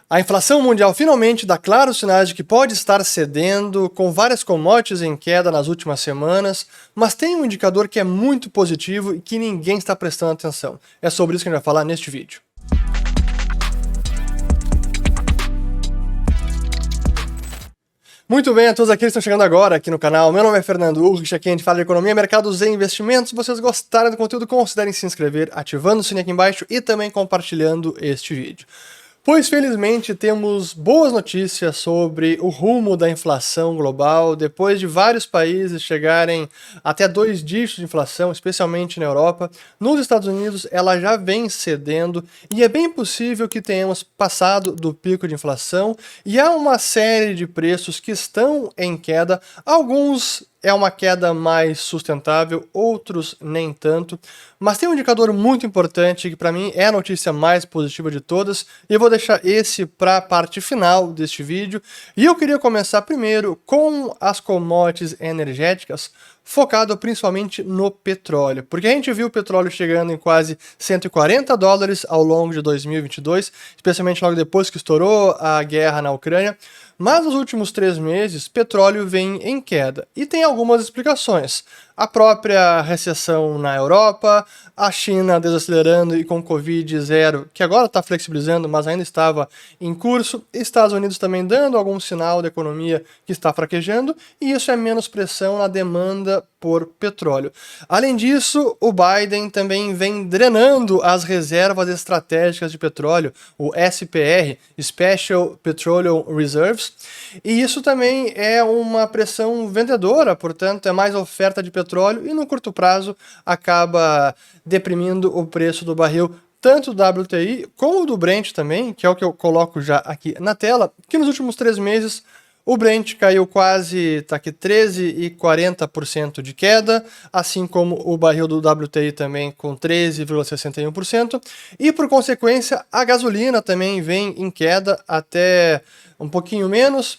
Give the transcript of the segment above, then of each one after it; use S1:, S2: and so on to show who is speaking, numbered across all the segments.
S1: A inflação mundial finalmente dá claros sinais de que pode estar cedendo, com várias commodities em queda nas últimas semanas, mas tem um indicador que é muito positivo e que ninguém está prestando atenção. É sobre isso que a gente vai falar neste vídeo. Muito bem, a todos aqueles que estão chegando agora aqui no canal. Meu nome é Fernando Urrich, aqui a gente fala de economia, mercados e investimentos. Se vocês gostarem do conteúdo, considerem se inscrever, ativando o sininho aqui embaixo e também compartilhando este vídeo. Pois, felizmente, temos boas notícias sobre o rumo da inflação global, depois de vários países chegarem até 2 dígitos de inflação, especialmente na Europa. Nos Estados Unidos, ela já vem cedendo e é bem possível que tenhamos passado do pico de inflação e há uma série de preços que estão em queda, alguns é uma queda mais sustentável, outros nem tanto, mas tem um indicador muito importante que para mim é a notícia mais positiva de todas, e eu vou deixar esse para a parte final deste vídeo, e eu queria começar primeiro com as commodities energéticas, focado principalmente no petróleo, porque a gente viu o petróleo chegando em quase $140 ao longo de 2022, especialmente logo depois que estourou a guerra na Ucrânia, mas nos últimos 3 meses, petróleo vem em queda, e tem algumas explicações. A própria recessão na Europa, a China desacelerando e com Covid zero, que agora está flexibilizando, mas ainda estava em curso, Estados Unidos também dando algum sinal da economia que está fraquejando, e isso é menos pressão na demanda por petróleo. Além disso, o Biden também vem drenando as reservas estratégicas de petróleo, o SPR, Special Petroleum Reserves, e isso também é uma pressão vendedora, portanto é mais oferta de petróleo e no curto prazo acaba deprimindo o preço do barril tanto do WTI como do Brent também, que é o que eu coloco já aqui na tela, que nos últimos 3 meses o Brent caiu quase, tá aqui, 13,40% de queda, assim como o barril do WTI também com 13,61%, e por consequência a gasolina também vem em queda até um pouquinho menos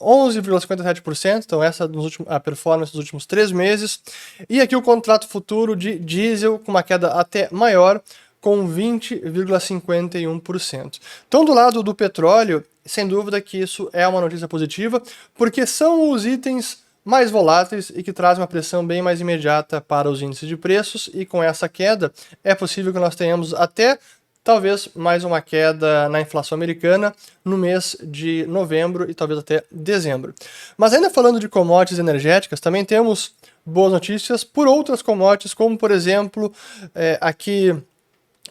S1: 11,57%, então essa a performance dos últimos 3 meses, e aqui o contrato futuro de diesel com uma queda até maior, com 20,51%. Então, do lado do petróleo, sem dúvida que isso é uma notícia positiva, porque são os itens mais voláteis e que trazem uma pressão bem mais imediata para os índices de preços, e com essa queda é possível que nós tenhamos até talvez mais uma queda na inflação americana no mês de novembro e talvez até dezembro. Mas ainda falando de commodities energéticas, também temos boas notícias por outras commodities, como por exemplo, aqui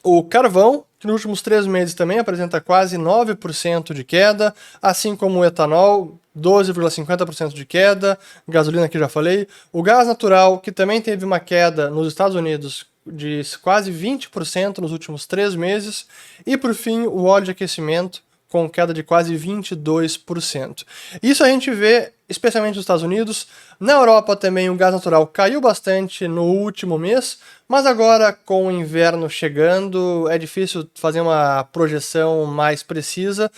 S1: o carvão, que nos últimos 3 meses também apresenta quase 9% de queda, assim como o etanol, 12,50% de queda, gasolina que já falei, o gás natural, que também teve uma queda nos Estados Unidos de quase 20% nos últimos 3 meses, e por fim o óleo de aquecimento, com queda de quase 22%. Isso a gente vê especialmente nos Estados Unidos. Na Europa também o gás natural caiu bastante no último mês, mas agora com o inverno chegando é difícil fazer uma projeção mais precisa,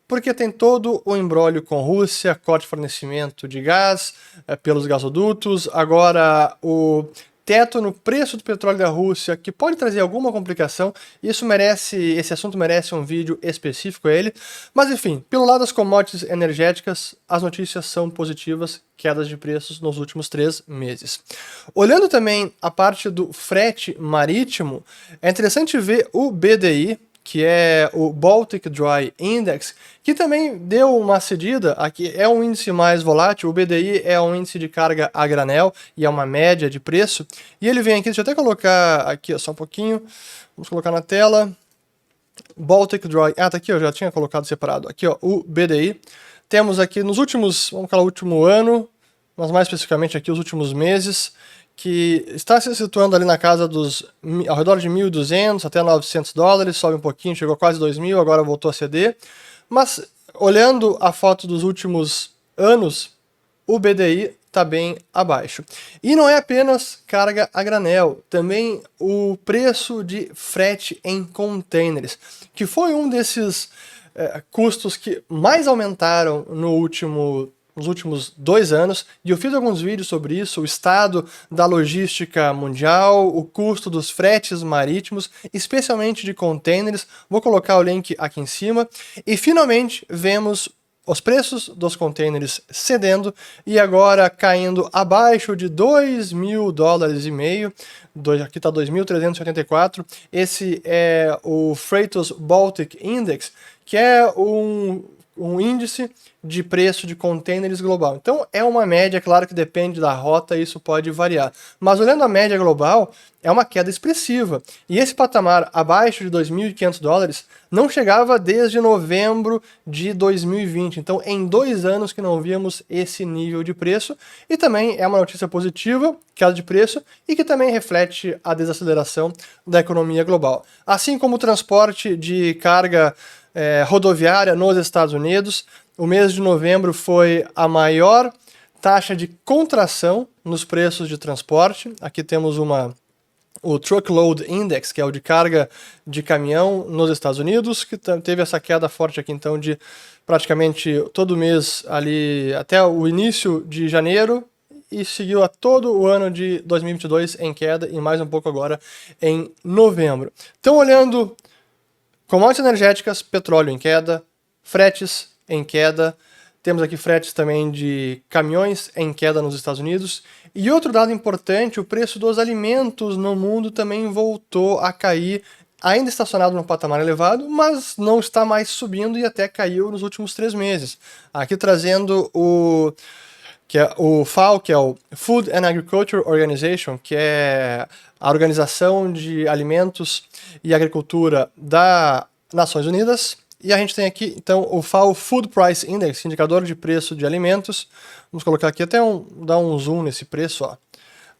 S1: porque tem todo o imbróglio com Rússia, corte de fornecimento de gás pelos gasodutos, agora o teto no preço do petróleo da Rússia, que pode trazer alguma complicação, esse assunto merece um vídeo específico a ele, mas enfim, pelo lado das commodities energéticas, as notícias são positivas, quedas de preços nos últimos 3 meses. Olhando também a parte do frete marítimo, é interessante ver o BDI, que é o Baltic Dry Index, que também deu uma cedida. Aqui é um índice mais volátil, o BDI é um índice de carga a granel e é uma média de preço, e ele vem aqui, deixa eu até colocar aqui só um pouquinho, vamos colocar na tela, Baltic Dry, tá aqui, eu já tinha colocado separado, aqui ó, o BDI, temos aqui nos últimos, vamos falar último ano, mas mais especificamente aqui os últimos meses, que está se situando ali na casa dos, ao redor de 1.200 até $900, sobe um pouquinho, chegou a quase 2.000, agora voltou a ceder, mas olhando a foto dos últimos anos, o BDI está bem abaixo. E não é apenas carga a granel, também o preço de frete em containers, que foi um desses custos que mais aumentaram no último nos últimos 2 anos, e eu fiz alguns vídeos sobre isso, o estado da logística mundial, o custo dos fretes marítimos, especialmente de containers. Vou colocar o link aqui em cima. E finalmente vemos os preços dos containers cedendo e agora caindo abaixo de $2.000 e meio. Aqui está 2.384. Esse é o Freightos Baltic Index, que é um índice de preço de containers global. Então é uma média, claro que depende da rota, isso pode variar. Mas olhando a média global, é uma queda expressiva. E esse patamar abaixo de $2.500 não chegava desde novembro de 2020. Então em 2 anos que não víamos esse nível de preço. E também é uma notícia positiva, queda de preço, e que também reflete a desaceleração da economia global. Assim como o transporte de carga rodoviária nos Estados Unidos, o mês de novembro foi a maior taxa de contração nos preços de transporte. Aqui temos o Truckload Index, que é o de carga de caminhão nos Estados Unidos, que teve essa queda forte aqui, então, de praticamente todo mês ali até o início de janeiro, e seguiu a todo o ano de 2022 em queda, e mais um pouco agora em novembro. Então, olhando commodities energéticas, petróleo em queda, fretes em queda, temos aqui fretes também de caminhões em queda nos Estados Unidos. E outro dado importante, o preço dos alimentos no mundo também voltou a cair, ainda estacionado num patamar elevado, mas não está mais subindo e até caiu nos últimos 3 meses. Aqui trazendo o FAO, que é o Food and Agriculture Organization, que é a Organização de Alimentos e Agricultura das Nações Unidas. E a gente tem aqui, então, o FAO Food Price Index, indicador de preço de alimentos. Vamos colocar aqui até dar um zoom nesse preço, ó.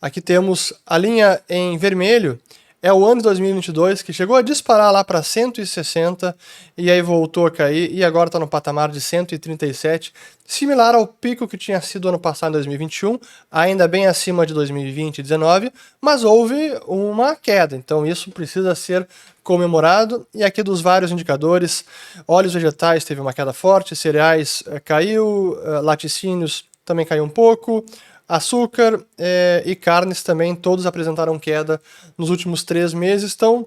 S1: Aqui temos a linha em vermelho, é o ano de 2022, que chegou a disparar lá para 160 e aí voltou a cair e agora está no patamar de 137, similar ao pico que tinha sido ano passado, em 2021, ainda bem acima de 2020 e 2019, mas houve uma queda, então isso precisa ser comemorado. E aqui dos vários indicadores, óleos vegetais teve uma queda forte, cereais caiu, laticínios também caiu um pouco, açúcar e carnes também, todos apresentaram queda nos últimos 3 meses. Então,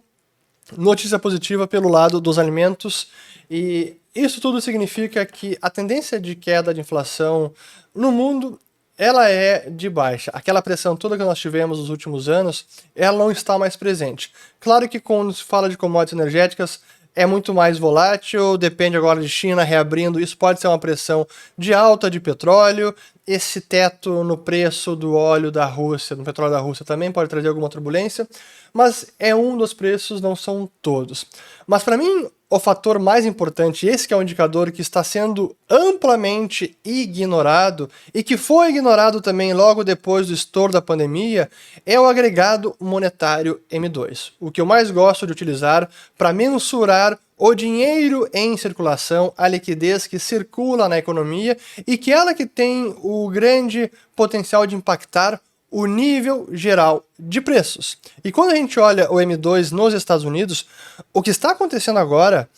S1: notícia positiva pelo lado dos alimentos, e isso tudo significa que a tendência de queda de inflação no mundo, ela é de baixa. Aquela pressão toda que nós tivemos nos últimos anos, ela não está mais presente. Claro que quando se fala de commodities energéticas, é muito mais volátil, depende agora de China reabrindo, isso pode ser uma pressão de alta de petróleo, esse teto no preço do óleo da Rússia, do petróleo da Rússia também pode trazer alguma turbulência, mas é um dos preços, não são todos. Mas para mim, o fator mais importante, esse que é um indicador que está sendo amplamente ignorado e que foi ignorado também logo depois do estouro da pandemia, é o agregado monetário M2. O que eu mais gosto de utilizar para mensurar o dinheiro em circulação, a liquidez que circula na economia e que ela que tem o grande potencial de impactar o nível geral de preços. E quando a gente olha o M2 nos Estados Unidos, o que está acontecendo agora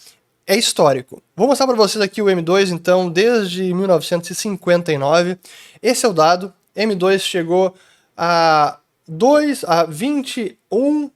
S1: é histórico. Vou mostrar para vocês aqui o M2, então, desde 1959. Esse é o dado. M2 chegou a 21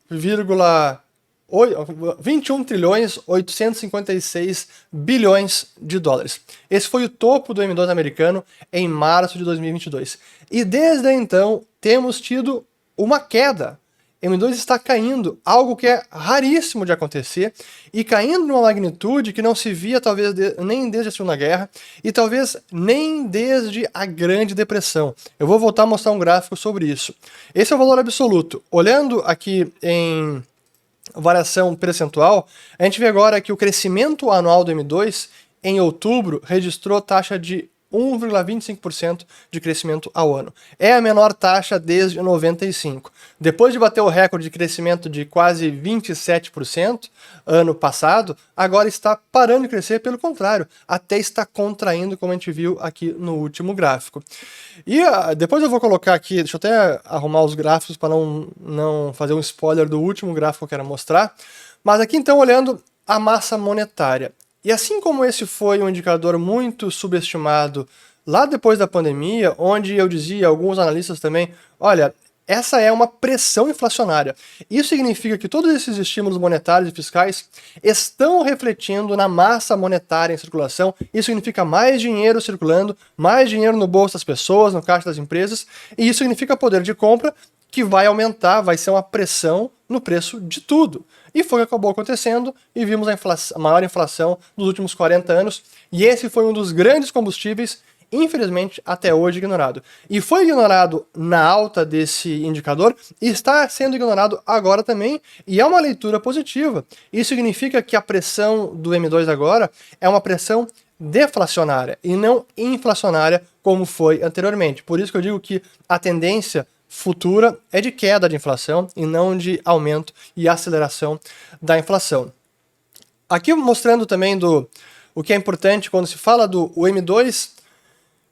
S1: trilhões 856 bilhões de dólares. Esse foi o topo do M2 americano em março de 2022. E desde então temos tido uma queda. M2 está caindo, algo que é raríssimo de acontecer, e caindo numa magnitude que não se via talvez nem desde a Segunda Guerra e talvez nem desde a Grande Depressão. Eu vou voltar a mostrar um gráfico sobre isso. Esse é o valor absoluto. Olhando aqui em variação percentual, a gente vê agora que o crescimento anual do M2 em outubro registrou taxa de 1,25% de crescimento ao ano. É a menor taxa desde 95. Depois de bater o recorde de crescimento de quase 27% ano passado, agora está parando de crescer, pelo contrário, até está contraindo, como a gente viu aqui no último gráfico. E depois eu vou colocar aqui, deixa eu até arrumar os gráficos para não fazer um spoiler do último gráfico que eu quero mostrar. Mas aqui então olhando a massa monetária. E assim como esse foi um indicador muito subestimado lá depois da pandemia, onde eu dizia, alguns analistas também, olha, essa é uma pressão inflacionária. Isso significa que todos esses estímulos monetários e fiscais estão refletindo na massa monetária em circulação. Isso significa mais dinheiro circulando, mais dinheiro no bolso das pessoas, no caixa das empresas, e isso significa poder de compra que vai aumentar, vai ser uma pressão no preço de tudo. E foi o que acabou acontecendo, e vimos a maior inflação dos últimos 40 anos, e esse foi um dos grandes combustíveis, infelizmente, até hoje ignorado. E foi ignorado na alta desse indicador e está sendo ignorado agora também, e é uma leitura positiva. Isso significa que a pressão do M2 agora é uma pressão deflacionária e não inflacionária como foi anteriormente. Por isso que eu digo que a tendência futura é de queda de inflação e não de aumento e aceleração da inflação. Aqui mostrando também o que é importante quando se fala do M2,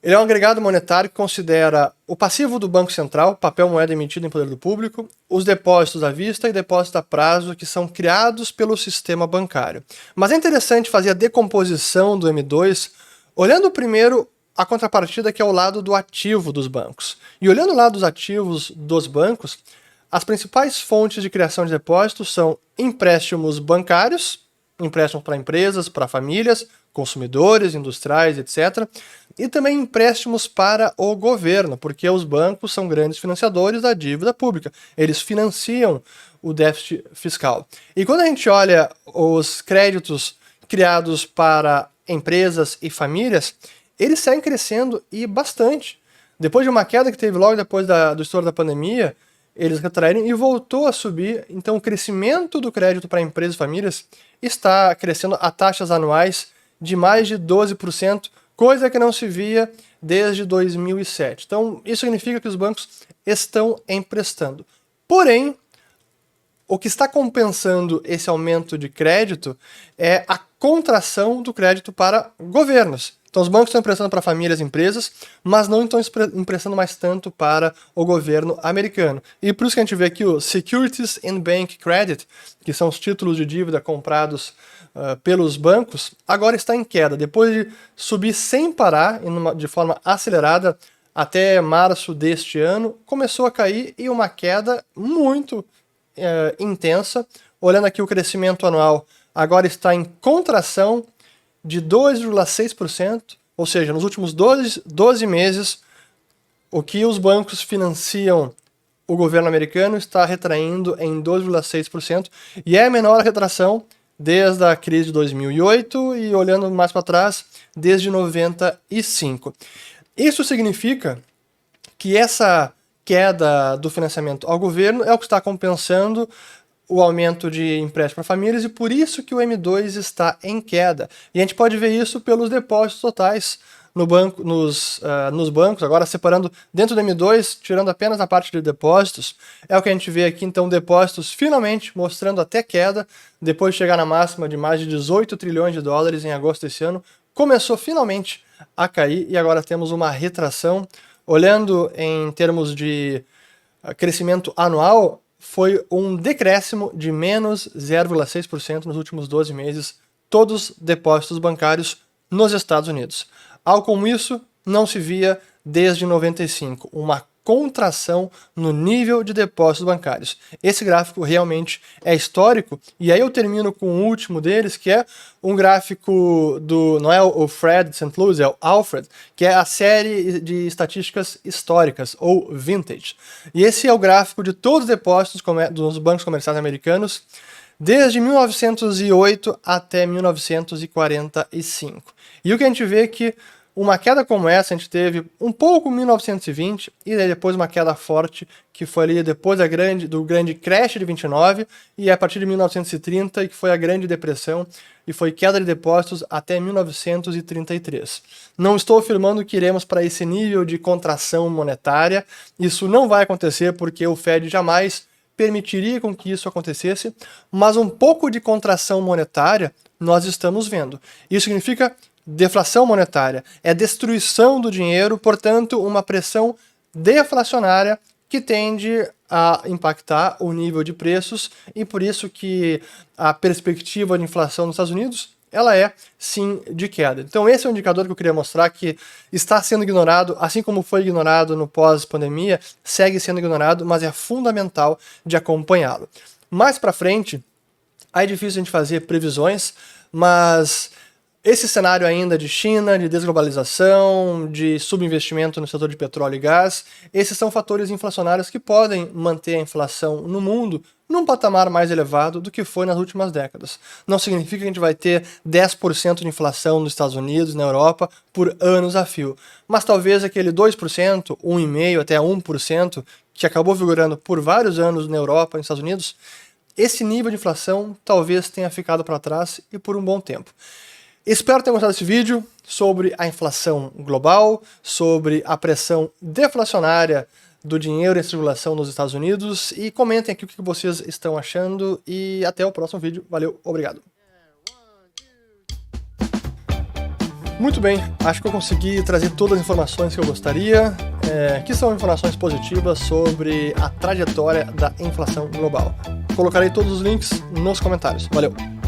S1: ele é um agregado monetário que considera o passivo do Banco Central, papel moeda emitido em poder do público, os depósitos à vista e depósitos a prazo que são criados pelo sistema bancário. Mas é interessante fazer a decomposição do M2, olhando primeiro a contrapartida que é o lado do ativo dos bancos. E olhando o lado dos ativos dos bancos, as principais fontes de criação de depósitos são empréstimos bancários, empréstimos para empresas, para famílias, consumidores, industriais, etc. E também empréstimos para o governo, porque os bancos são grandes financiadores da dívida pública. Eles financiam o déficit fiscal. E quando a gente olha os créditos criados para empresas e famílias, eles seguem crescendo e bastante. Depois de uma queda que teve logo depois do estouro da pandemia, eles retraíram e voltou a subir. Então o crescimento do crédito para empresas e famílias está crescendo a taxas anuais de mais de 12%, coisa que não se via desde 2007. Então isso significa que os bancos estão emprestando. Porém, o que está compensando esse aumento de crédito é a contração do crédito para governos. Então os bancos estão emprestando para famílias e empresas, mas não estão emprestando mais tanto para o governo americano. E por isso que a gente vê aqui o Securities and Bank Credit, que são os títulos de dívida comprados pelos bancos, agora está em queda. Depois de subir sem parar, de forma acelerada, até março deste ano, começou a cair e uma queda muito intensa. Olhando aqui o crescimento anual, agora está em contração de 2,6%, ou seja, nos últimos 12 meses, o que os bancos financiam o governo americano está retraindo em 2,6%, e é a menor retração desde a crise de 2008 e, olhando mais para trás, desde 95. Isso significa que essa queda do financiamento ao governo é o que está compensando o aumento de empréstimo para famílias, e por isso que o M2 está em queda. E a gente pode ver isso pelos depósitos totais nos bancos, agora separando dentro do M2, tirando apenas a parte de depósitos, é o que a gente vê aqui, então, depósitos finalmente mostrando até queda, depois de chegar na máxima de mais de 18 trilhões de dólares em agosto desse ano, começou finalmente a cair e agora temos uma retração. Olhando em termos de crescimento anual, foi um decréscimo de menos 0,6% nos últimos 12 meses, todos os depósitos bancários nos Estados Unidos. Algo como isso não se via desde 95, uma contração no nível de depósitos bancários. Esse gráfico realmente é histórico, e aí eu termino com o último deles, que é um gráfico não é o Fred St. Louis, é o Alfred, que é a série de estatísticas históricas, ou Vintage. E esse é o gráfico de todos os depósitos dos bancos comerciais americanos, desde 1908 até 1945. E o que a gente vê é que uma queda como essa a gente teve um pouco em 1920 e depois uma queda forte que foi ali depois do grande crash de 29 e a partir de 1930 que foi a Grande Depressão e foi queda de depósitos até 1933. Não estou afirmando que iremos para esse nível de contração monetária, isso não vai acontecer porque o Fed jamais permitiria com que isso acontecesse, mas um pouco de contração monetária nós estamos vendo. Isso significa deflação monetária, é destruição do dinheiro, portanto, uma pressão deflacionária que tende a impactar o nível de preços, e por isso que a perspectiva de inflação nos Estados Unidos ela é sim de queda. Então esse é um indicador que eu queria mostrar que está sendo ignorado, assim como foi ignorado no pós-pandemia, segue sendo ignorado, mas é fundamental de acompanhá-lo. Mais para frente, aí é difícil a gente fazer previsões, mas esse cenário ainda de China, de desglobalização, de subinvestimento no setor de petróleo e gás, esses são fatores inflacionários que podem manter a inflação no mundo num patamar mais elevado do que foi nas últimas décadas. Não significa que a gente vai ter 10% de inflação nos Estados Unidos, na Europa, por anos a fio. Mas talvez aquele 2%, 1,5% até 1%, que acabou vigorando por vários anos na Europa e nos Estados Unidos, esse nível de inflação talvez tenha ficado para trás e por um bom tempo. Espero ter gostado desse vídeo sobre a inflação global, sobre a pressão deflacionária do dinheiro em circulação nos Estados Unidos, e comentem aqui o que vocês estão achando e até o próximo vídeo. Valeu, obrigado. Muito bem, acho que eu consegui trazer todas as informações que eu gostaria, que são informações positivas sobre a trajetória da inflação global. Colocarei todos os links nos comentários. Valeu!